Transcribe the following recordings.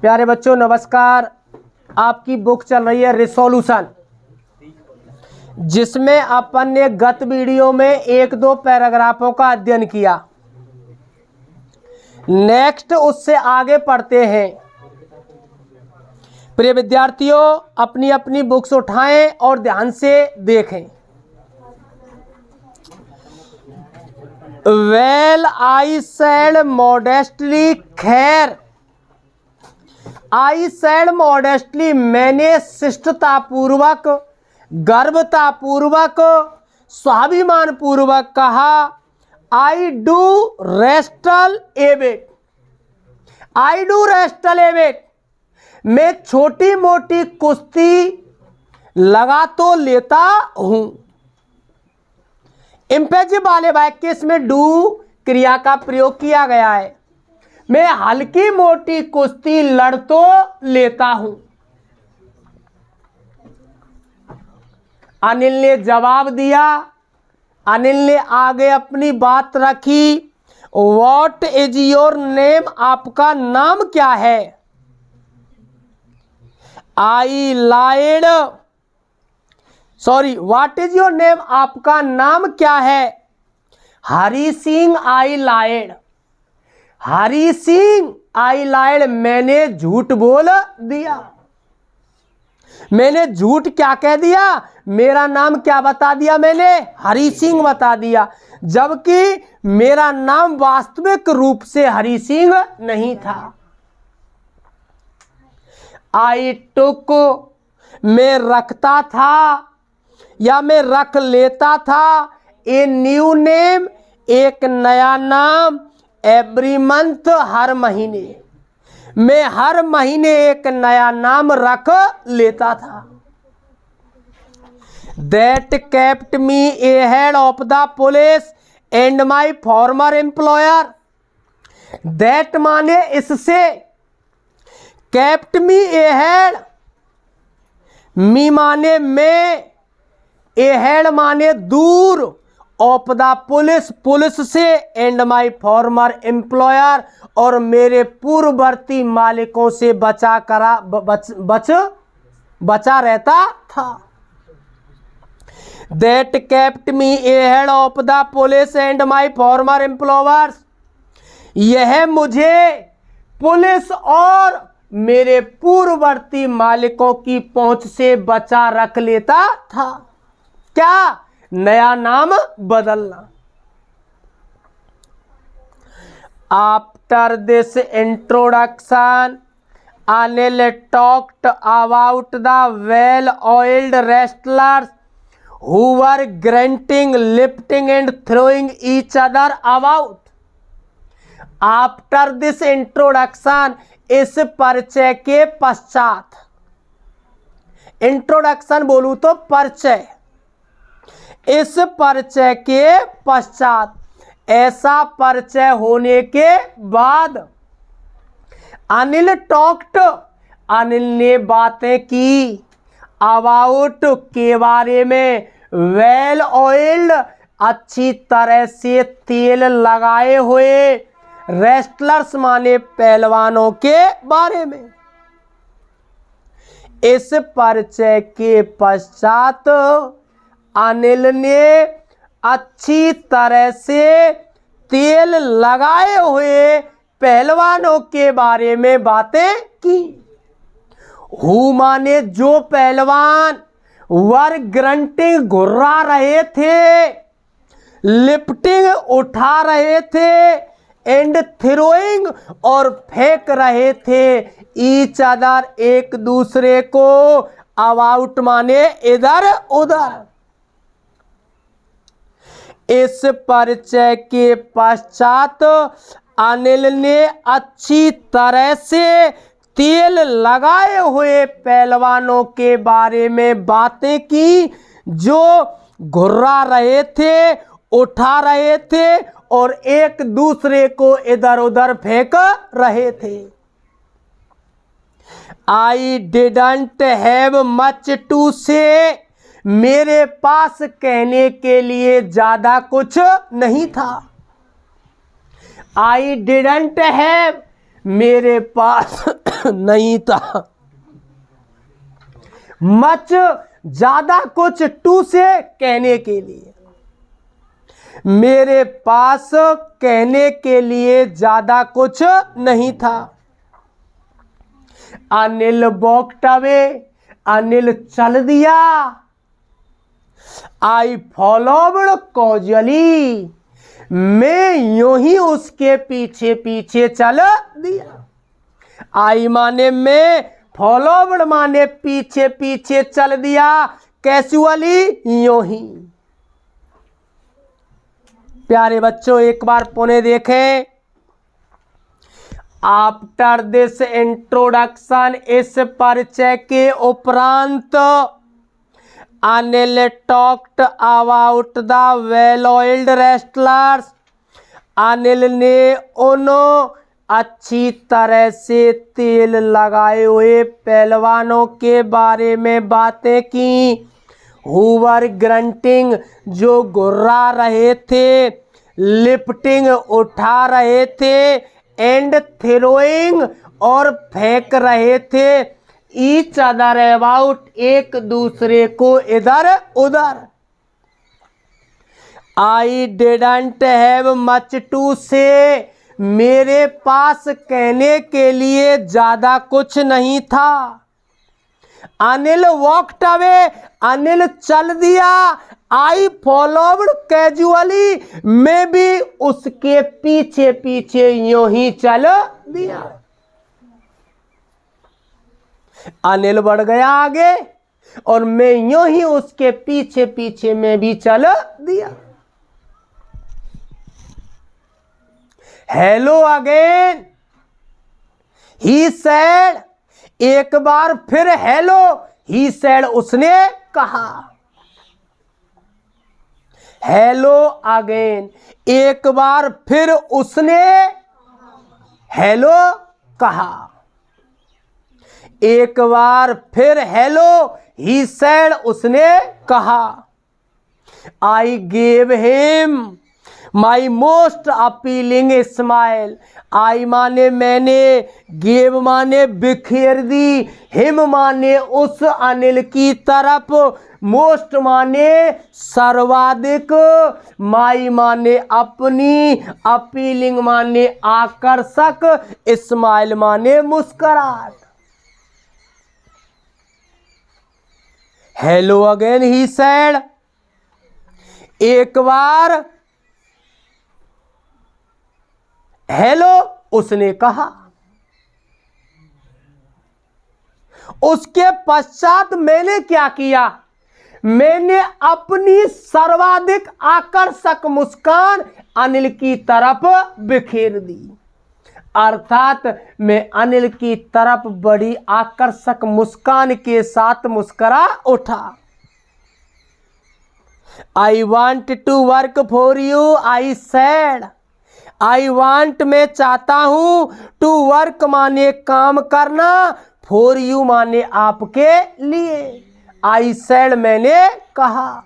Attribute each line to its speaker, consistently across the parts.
Speaker 1: प्यारे बच्चों नमस्कार। आपकी बुक चल रही है रिसोल्यूशन, जिसमें अपन ने गत वीडियो में एक दो पैराग्राफों का अध्ययन किया। नेक्स्ट उससे आगे पढ़ते हैं। प्रिय विद्यार्थियों, अपनी अपनी बुक्स उठाएं और ध्यान से देखें। वेल आई सेड मॉडेस्टली, खैर आई सेड मॉडेस्टली, मैंने शिष्टतापूर्वक, गर्वतापूर्वक, स्वाभिमान पूर्वक कहा। I do wrestle a bit, I do wrestle a bit, मैं छोटी मोटी कुश्ती लगा तो लेता हूं। इंपेजिव वाले वाक्य इसमें डू क्रिया का प्रयोग किया गया है। मैं हल्की मोटी कुश्ती लड़ तो लेता हूं। अनिल ने जवाब दिया। अनिल ने आगे अपनी बात रखी। व्हाट इज योर नेम, आपका नाम क्या है? I lied, sorry, what is your name, आपका नाम क्या है? हरी सिंह, आई लाइड। हरी सिंह, आई लाइड, मैंने झूठ बोल दिया। मैंने झूठ क्या कह दिया? मेरा नाम क्या बता दिया मैंने? हरी सिंह बता दिया, जबकि मेरा नाम वास्तविक रूप से हरी सिंह नहीं था। आई टुक, मैं रखता था या मैं रख लेता था। ए न्यू नेम, एक नया नाम। एवरी मंथ, हर महीने, मैं हर महीने एक नया नाम रख लेता था। That kept me A head of the police and my farmer employer. That माने इससे, केप्ट मी ए हेड, मी माने मैं, ए हेड माने दूर, ऑफ द पुलिस, पुलिस से, एंड माई फॉर्मर एम्प्लॉयर, और मेरे पूर्ववर्ती मालिकों से बचा रहता था। That kept me A head of the police and my farmer employers, यह मुझे पुलिस और मेरे पूर्ववर्ती मालिकों की पहुंच से बचा रख लेता था। क्या? नया नाम बदलना। After this introduction, Anil talked about the well oiled wrestlers who were grunting, lifting and throwing each other about. After this introduction, इस परिचय के पश्चात, इंट्रोडक्शन बोलूं तो परिचय, इस परिचय के पश्चात, ऐसा परिचय होने के बाद, अनिल टॉक्ड, अनिल ने बातें की, अबाउट के बारे में, वेल ऑयल्ड, अच्छी तरह से तेल लगाए हुए, रेस्टलर्स माने पहलवानों के बारे में। इस परिचय के पश्चात अनिल ने अच्छी तरह से तेल लगाए हुए पहलवानों के बारे में बातें की। हु माने जो पहलवान, वर ग्रंटिंग, घुर्रा रहे थे, लिफ्टिंग, उठा रहे थे, एंड थ्रोइंग, और फेंक रहे थे, ईच अदर, एक दूसरे को, अबाउट माने इधर उधर। इस परिचय के पश्चात अनिल ने अच्छी तरह से तेल लगाए हुए पहलवानों के बारे में बातें की, जो घुर्रा रहे थे, उठा रहे थे, और एक दूसरे को इधर उधर फेंक रहे थे। I didn't have much to say, मेरे पास कहने के लिए ज्यादा कुछ नहीं था। आई डिडंट हैव, मेरे पास नहीं था। मच ज्यादा कुछ, टू से कहने के लिए, मेरे पास कहने के लिए ज्यादा कुछ नहीं था। अनिल वॉकड अवे, अनिल चल दिया। आई फॉलोड कॉजुअली, मैं यूं ही उसके पीछे पीछे चल दिया। आई माने मैं, फॉलोड माने पीछे पीछे चल दिया, कैजुअली यूं ही। प्यारे बच्चों एक बार पुनः देखें। आफ्टर दिस इंट्रोडक्शन, इस परिचय के उपरांत, Anil talked about the well oiled wrestlers, Anil ने उन अच्छी तरह से तेल लगाए हुए पहलवानों के बारे में बातें की। हुवर ग्रंटिंग, जो गुर्रा रहे थे, लिफ्टिंग उठा रहे थे, एंड थ्रोइंग और फेंक रहे थे, ईच अदर अबाउट, एक दूसरे को इधर उधर। I didn't have much to say, मेरे पास कहने के लिए ज्यादा कुछ नहीं था। अनिल वॉकड अवे, अनिल चल दिया। आई फॉलोड कैजुअली, मैं भी उसके पीछे पीछे यूं ही चल दिया। अनिल बढ़ गया आगे और मैं यूं ही उसके पीछे पीछे मैं भी चल दिया। हेलो अगेन, ही सेड, एक बार फिर हेलो, ही सेड, उसने कहा। हेलो अगेन, एक बार फिर उसने हेलो कहा। एक बार फिर हेलो, ही सेड, उसने कहा। I gave him my most appealing smile, I माने मैंने, गेव माने बिखेर दी, हिम माने उस अनिल की तरफ, मोस्ट माने सर्वाधिक, माई माने अपनी, अपीलिंग माने आकर्षक, स्माइल माने मुस्कुराहट। हेलो अगेन, ही सेड, एक बार हेलो उसने कहा। उसके पश्चात मैंने क्या किया, मैंने अपनी सर्वाधिक आकर्षक मुस्कान अनिल की तरफ बिखेर दी। अर्थात मैं अनिल की तरफ बड़ी आकर्षक मुस्कान के साथ मुस्कुरा उठा। I want to work for you, I said, I want मैं चाहता हूं, टू वर्क माने काम करना, फॉर यू माने आपके लिए, आई सेड मैंने कहा।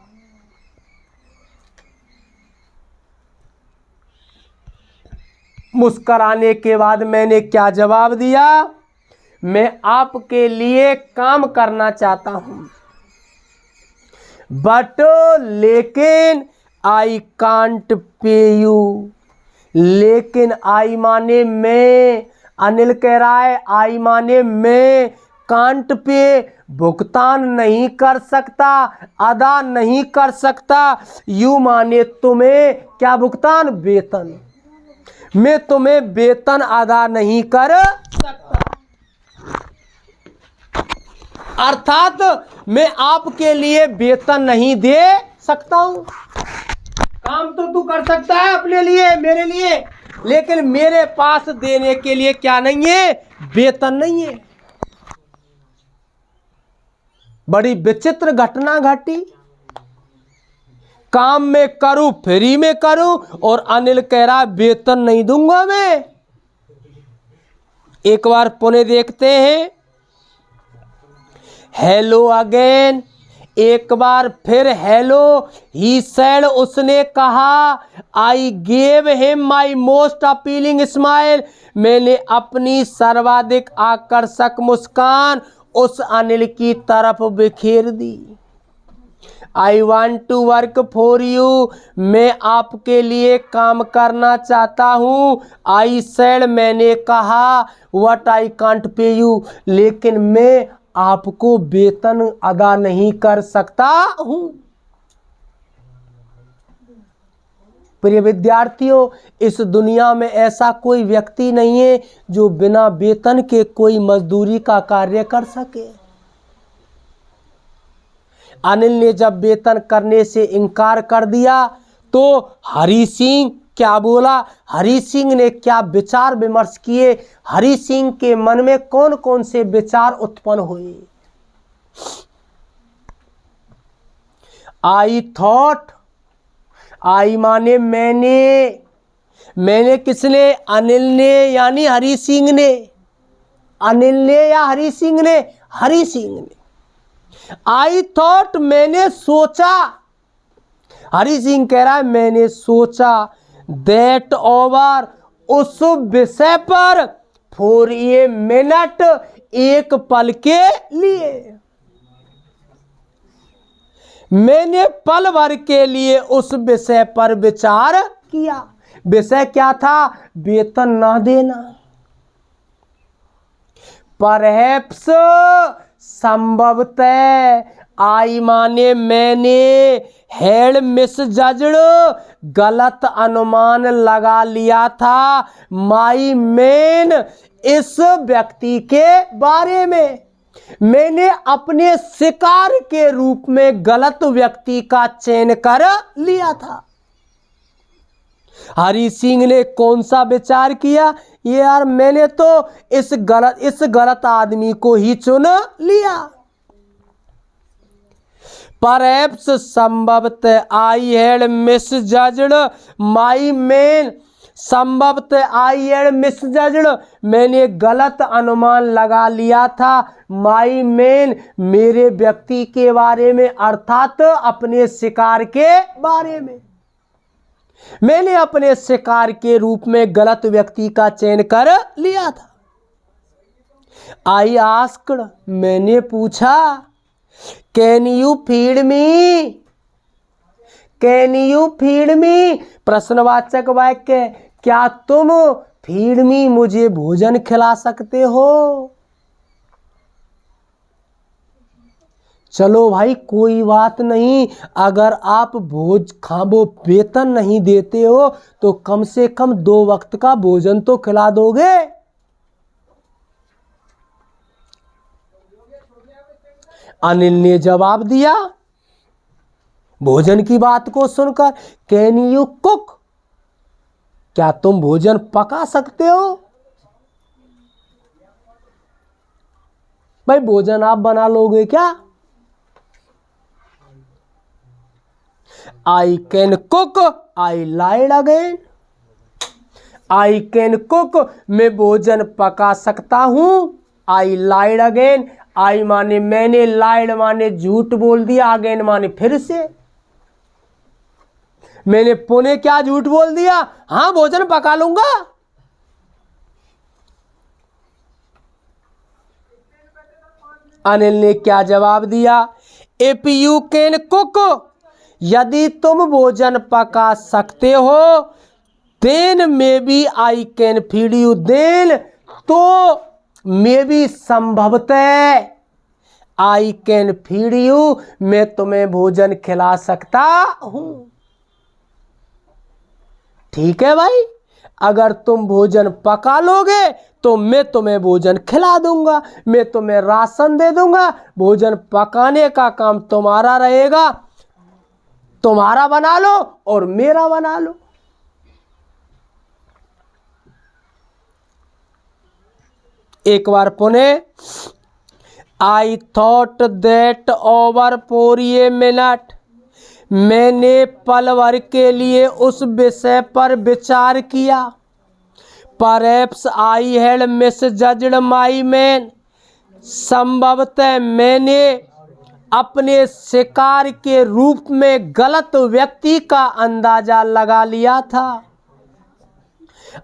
Speaker 1: मुस्कुराने के बाद मैंने क्या जवाब दिया, मैं आपके लिए काम करना चाहता हूं, बट लेकिन आई कांट पे यू, लेकिन आई माने मैं, अनिल कह रहा है आई माने मैं, कांट पे भुगतान नहीं कर सकता, अदा नहीं कर सकता, यू माने तुम्हें, क्या भुगतान, वेतन, मैं तुम्हें वेतन अदा नहीं कर सकता। अर्थात मैं आपके लिए वेतन नहीं दे सकता हूं। काम तो तू कर सकता है अपने लिए, मेरे लिए, लेकिन मेरे पास देने के लिए क्या नहीं है, वेतन नहीं है। बड़ी विचित्र घटना घटी। काम में करूं, फ्री में करूं, और अनिल कह रहा वेतन नहीं दूंगा मैं। एक बार पुनः देखते हैं। हेलो अगेन, एक बार फिर हेलो ही सेड, उसने कहा। I gave him my most appealing smile, मैंने अपनी सर्वाधिक आकर्षक मुस्कान उस अनिल की तरफ बिखेर दी। I want to work for you, मैं आपके लिए काम करना चाहता हूँ। आई सेड, मैंने कहा। But I can't pay you, लेकिन मैं आपको वेतन अदा नहीं कर सकता हूँ। प्रिय विद्यार्थियों, इस दुनिया में ऐसा कोई व्यक्ति नहीं है जो बिना वेतन के कोई मजदूरी का कार्य कर सके। अनिल ने जब वेतन करने से इनकार कर दिया तो हरि सिंह क्या बोला, हरि सिंह ने क्या विचार विमर्श किए, हरि सिंह के मन में कौन कौन से विचार उत्पन्न हुए। आई थॉट, आई माने मैंने किसने, अनिल ने यानी हरि सिंह ने। अनिल ने या हरि सिंह ने, हरि सिंह ने। आई थॉट, मैंने सोचा, हरि सिंह कह रहा है मैंने सोचा, दैट ओवर, उस विषय पर, फॉर ए मिनट, एक पल के लिए, मैंने पल भर के लिए उस विषय पर विचार किया। विषय क्या था? वेतन ना देना। परहैप्स, संभवतः, आई माने मैंने, हैड मिसजज्ड, गलत अनुमान लगा लिया था, माई मैन, इस व्यक्ति के बारे में, मैंने अपने शिकार के रूप में गलत व्यक्ति का चयन कर लिया था। हरि सिंह ने कौन सा विचार किया? ये यार मैंने तो इस गलत आदमी को ही चुन लिया। परहैप्स, संभवतः, आई हैड मिसजज्ड माई मैन, संभवतः आई हैड मिसजज्ड, मैंने गलत अनुमान लगा लिया था, माई मैन, मेरे व्यक्ति के बारे में, अर्थात अपने शिकार के बारे में, मैंने अपने शिकार के रूप में गलत व्यक्ति का चयन कर लिया था। आई आस्क्ड, मैंने पूछा, can you feed me, can you feed me, प्रश्नवाचक वाक्य, क्या तुम फीड मी, मुझे भोजन खिला सकते हो? चलो भाई कोई बात नहीं, अगर आप वो वेतन नहीं देते हो तो कम से कम 2 वक्त का भोजन तो खिला दोगे। अनिल ने जवाब दिया भोजन की बात को सुनकर, कैन यू कुक, क्या तुम भोजन पका सकते हो? भाई भोजन आप बना लोगे क्या? I can cook, I lied again, I can cook, मैं भोजन पका सकता हूं, आई लाइड अगेन, आई माने मैंने, लाइड माने झूठ बोल दिया, अगेन माने फिर से, मैंने पुणे क्या झूठ बोल दिया? हां भोजन पका लूंगा। अनिल ने क्या जवाब दिया? इफ यू कैन कुक, यदि तुम भोजन पका सकते हो, then maybe I can feed you, then तो मे बी संभवतः, आई कैन फीड यू, मैं तुम्हें भोजन खिला सकता हूं। ठीक है भाई, अगर तुम भोजन पका लोगे तो मैं तुम्हें भोजन खिला दूंगा, मैं तुम्हें राशन दे दूंगा, भोजन पकाने का काम तुम्हारा रहेगा, तुम्हारा बना लो और मेरा बना लो। एक बार पुनः, I thought that over for a minute, मैंने पल भर के लिए उस विषय पर विचार किया। Perhaps I had misjudged my man, संभवतः मैंने अपने शिकार के रूप में गलत व्यक्ति का अंदाजा लगा लिया था।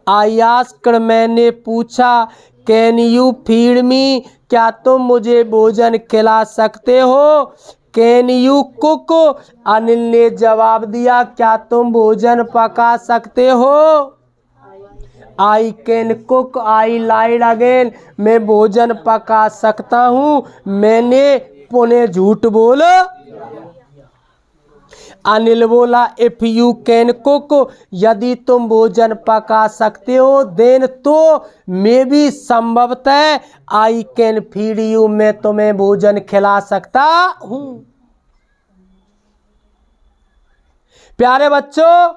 Speaker 1: आई आस्क्ड, मैंने पूछा, कैन यू फीड मी, क्या तुम मुझे भोजन खिला सकते हो? कैन यू कुक, अनिल ने जवाब दिया, क्या तुम भोजन पका सकते हो? I can cook, I lied again, मैं भोजन पका सकता हूँ, मैंने पुनः झूठ बोला। अनिल बोला, इफ यू कैन कुक, यदि तुम भोजन पका सकते हो, देन तो मे भी संभवतः आई कैन फीड यू, मैं तुम्हें भोजन खिला सकता हूं। प्यारे बच्चों,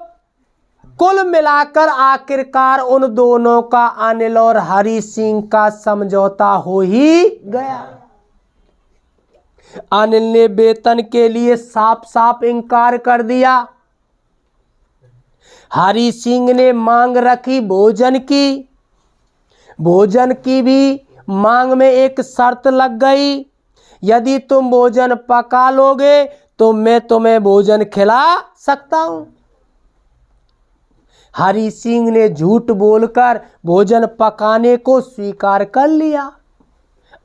Speaker 1: कुल मिलाकर आखिरकार उन दोनों का, अनिल और हरि सिंह का समझौता हो ही गया। अनिल ने वेतन के लिए साफ साफ इनकार कर दिया। हरि सिंह ने मांग रखी भोजन की। भोजन की भी मांग में एक शर्त लग गई, यदि तुम भोजन पका लोगे तो मैं तुम्हें भोजन खिला सकता हूं। हरि सिंह ने झूठ बोलकर भोजन पकाने को स्वीकार कर लिया।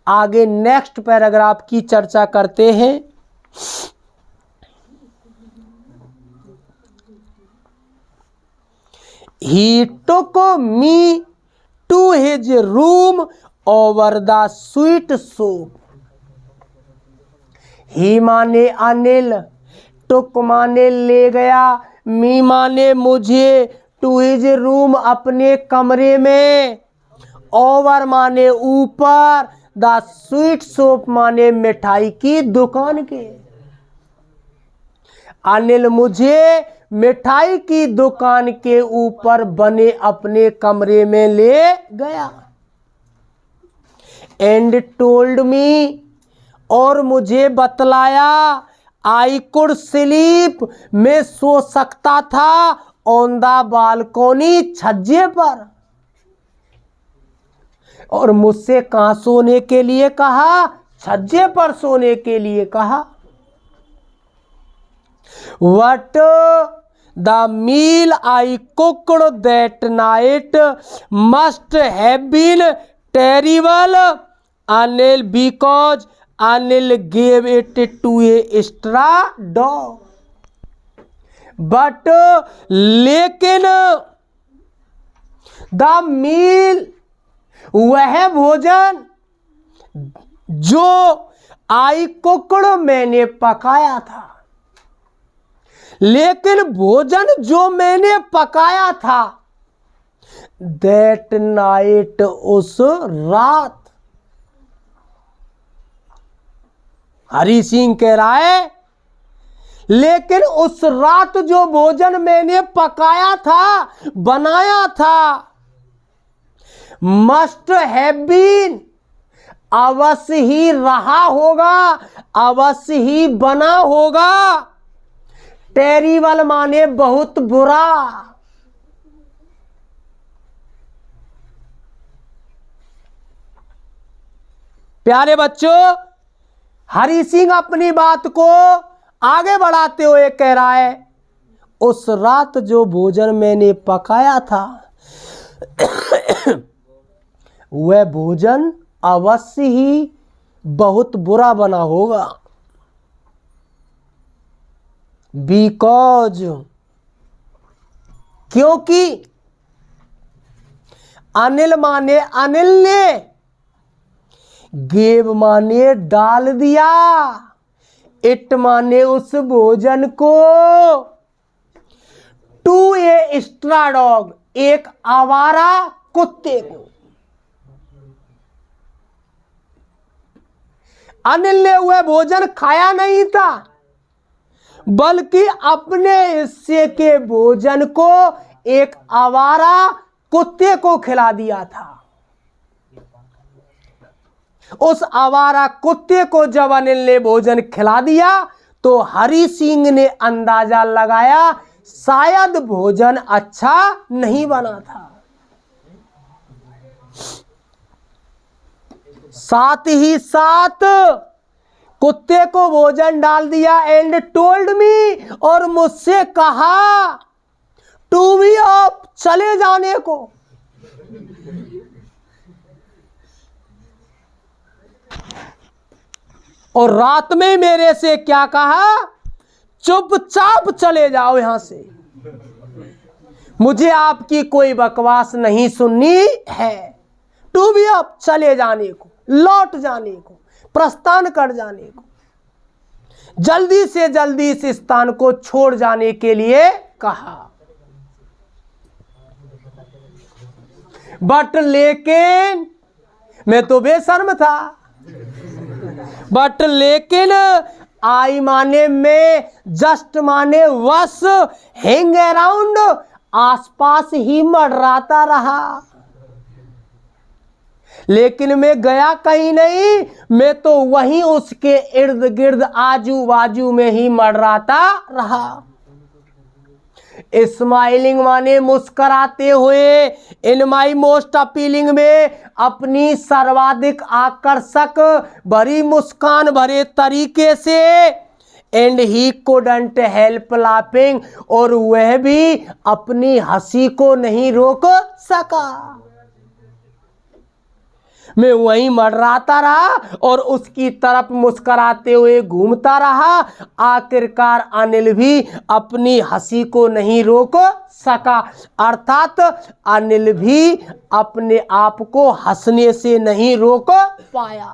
Speaker 1: आगे नेक्स्ट पैराग्राफ की चर्चा करते हैं। He took me to his room over the sweet soup. ही माने अनिल, टुक माने ले गया, मी माने मुझे, टू हिज रूम अपने कमरे में, ओवर माने ऊपर, द स्वीट शॉप माने मिठाई की दुकान के। अनिल मुझे मिठाई की दुकान के ऊपर बने अपने कमरे में ले गया। एंड टोल्ड मी, और मुझे बतलाया, आई कुड स्लीप, मैं सो सकता था, ऑन द बालकोनी, छज्जे पर। और मुझसे कहां सोने के लिए कहा? छज्जे पर सोने के लिए कहा। What the meal I cooked that night must have been terrible, Anil, because Anil gave it to a straw dog. But लेकिन the meal, वह भोजन जो आई कुकड़, मैंने पकाया था, लेकिन भोजन जो मैंने पकाया था, दैट नाइट, उस रात। हरि सिंह कह रहा है, लेकिन उस रात जो भोजन मैंने पकाया था, बनाया था, मस्ट हैव बीन, अवश्य ही रहा होगा, अवश्य ही बना होगा, टेरिबल माने बहुत बुरा। प्यारे बच्चों, हरि सिंह अपनी बात को आगे बढ़ाते हुए कह रहा है, उस रात जो भोजन मैंने पकाया था, वह भोजन अवश्य ही बहुत बुरा बना होगा। बिकॉज, क्योंकि, अनिल माने अनिल ने, गेव माने डाल दिया, इट माने उस भोजन को, टू ए स्ट्रा डॉग, एक आवारा कुत्ते को। अनिल ने वह भोजन खाया नहीं था, बल्कि अपने हिस्से के भोजन को एक आवारा कुत्ते को खिला दिया था। उस आवारा कुत्ते को जब अनिल ने भोजन खिला दिया, तो हरि सिंह ने अंदाजा लगाया, शायद भोजन अच्छा नहीं बना था। साथ ही साथ कुत्ते को भोजन डाल दिया एंड टोल्ड मी, और मुझसे कहा टू बी ऑफ, चले जाने को। और रात में मेरे से क्या कहा, चुपचाप चले जाओ यहां से, मुझे आपकी कोई बकवास नहीं सुननी है। टू बी ऑफ, चले जाने को, लौट जाने को, प्रस्थान कर जाने को, जल्दी से जल्दी इस स्थान को छोड़ जाने के लिए कहा। बट लेकिन मैं तो बेशर्म था, बट लेकिन आई माने में, जस्ट माने वस, हैंग अराउंड, आसपास ही मंडराता रहा। लेकिन मैं गया कहीं नहीं, मैं तो वहीं उसके इर्द गिर्द आजू बाजू में ही मंडराता रहा। स्माइलिंग माने मुस्कुराते हुए, इन माई मोस्ट अपीलिंग में अपनी सर्वाधिक आकर्षक भरी मुस्कान भरे तरीके से, and he couldn't help laughing, और वह भी अपनी हंसी को नहीं रोक सका। मैं वहीं मंडराता रहा और उसकी तरफ मुस्कुराते हुए घूमता रहा। आखिरकार अनिल भी अपनी हंसी को नहीं रोक सका, अर्थात अनिल भी अपने आप को हंसने से नहीं रोक पाया।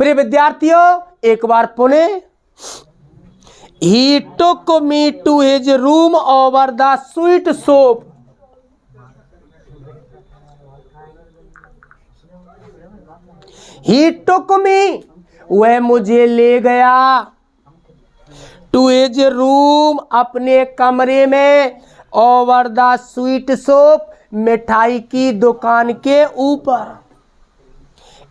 Speaker 1: प्रिय विद्यार्थियों, एक बार पुनः, he took me to his room over the sweet shop. He took me, वह मुझे ले गया, टू हिज रूम, अपने कमरे में, ओवर द स्वीट शॉप, मिठाई की दुकान के ऊपर,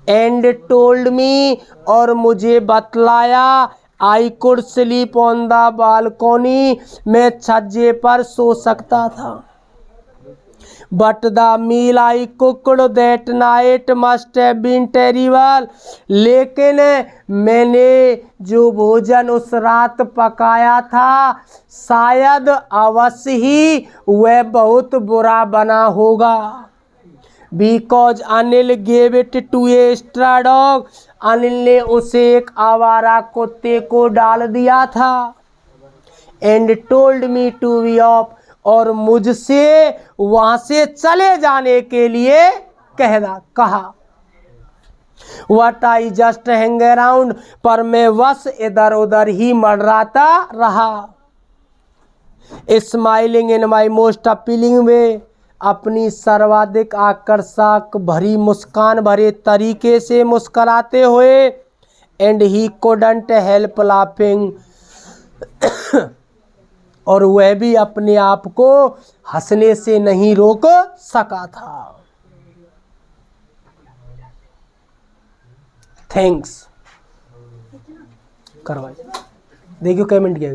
Speaker 1: एंड टोल्ड मी, और मुझे बतलाया, I could sleep on the balcony, मैं छज्जे पर सो सकता था। But the meal I cooked that night must have been terrible, लेकिन मैंने जो भोजन उस रात पकाया था, शायद अवश्य ही वह बहुत बुरा बना होगा। Because Anil gave it to a stray dog, Anil ने उसे एक आवारा कुत्ते को डाल दिया था। And told me to be off, और मुझसे वहां से चले जाने के लिए कहा। But I just hang around, पर मैं बस इधर उधर ही मंडराता रहा। Smiling in my most appealing way, अपनी सर्वाधिक आकर्षक भरी मुस्कान भरे तरीके से मुस्कुराते हुए, and he couldn't help laughing, और वह भी अपने आप को हंसने से नहीं रोक सका था। थैंक्स करवाइए, देखियो कमेंट किया।